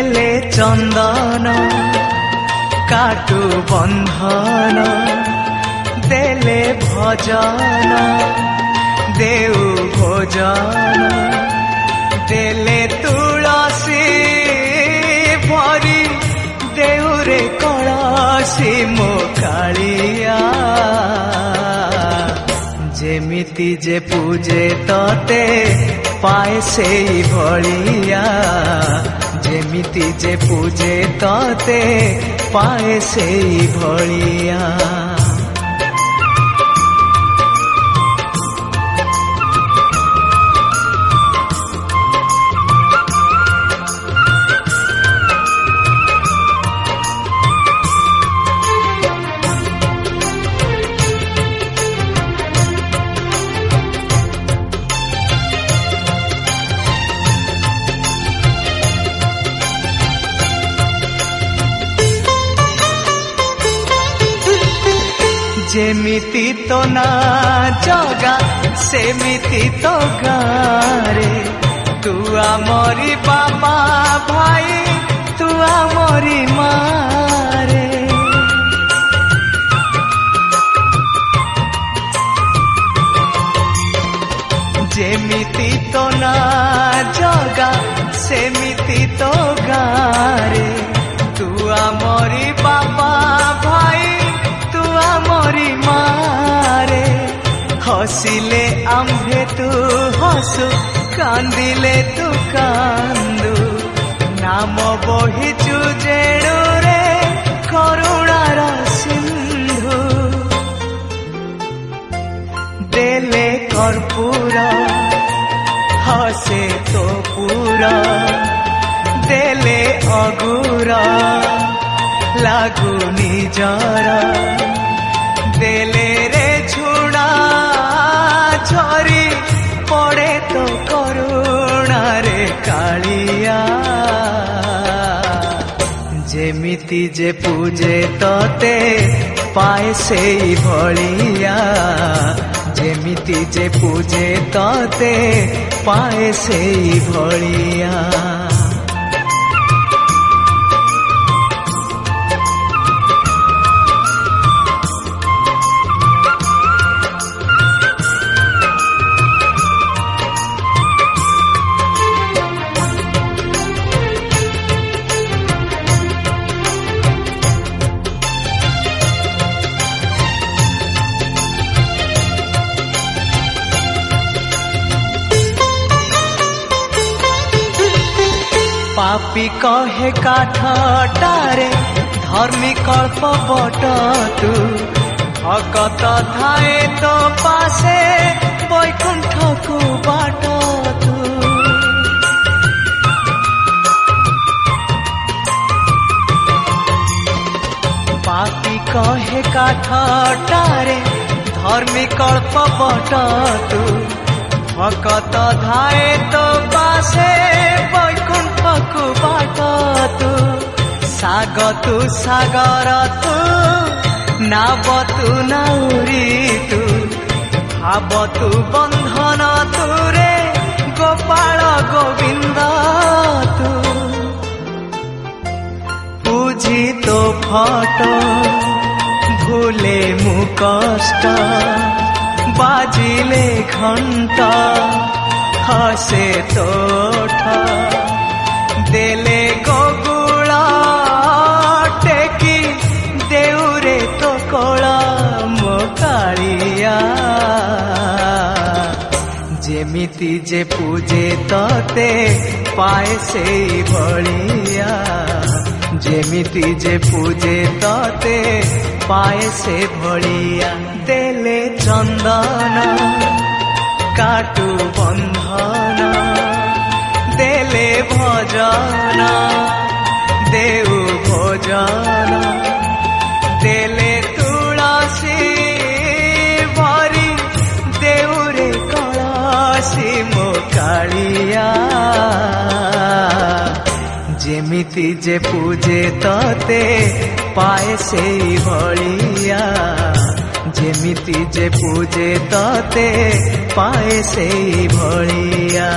देले चंदन काटू बंधन देले भजन देउ भोजन देले तुलसी भरी देउरे कलसी मो कालिया जेमिति जे पूजे तते पाए सेई भलिया जेमिति जे पूजे तते पाए सेई भलिया। जेमिति तो ना जगा सेमिति तो गारे तू आमरी बाबा भाई तू आमरी मारे जेमिति तो ना जगा सेमिति तो गारे तू आमरी बाबा भाई मोरी मारे हसिले आम्भे तू हसु कांदिले तू कांदु नाम बहिचु जेणु रे करुणार सिंधु देले कर्पूर हसे तो पूरा देले अगुर लागु निजर देले रे छुड़ा झरी पड़े तो करुणा रे कालिया जेमिति जे पूजे तते पाए सेई भलिया जेमिति जे पूजे तते पाए सेई भलिया। पापी कहे काठटारे धर्मी कल्प बट तू भगत थाए तो पासे बैकुंठ को बाट तू पापी कहे काठटारे धर्मी कल्प बट तू भगत धाए तो पासे बैकुंठ को बाट तू साग तू सागर तू नाव तू नाउरी तू भाव तू बंधन तू रे गोपाल गोविंद तू पूजी तो फट भूले मु कष्ट बाजिले घंटा हसे तोठ देले गोगुला टेकी देउरे तो कोला मो कालिया जेमिति जे पूजे तते पाए सेई भलिया जेमिति जे पूजे तते पाए से भलिया देले चंदन काटू बंधन देले भजन देउ भोजन देले तुलसी भरी देउरे कलसी मो कालिया जेमिति जे पूजे तते पाए सेई भलिया जेमिति जे पूजे तते पाए सेई भलिया।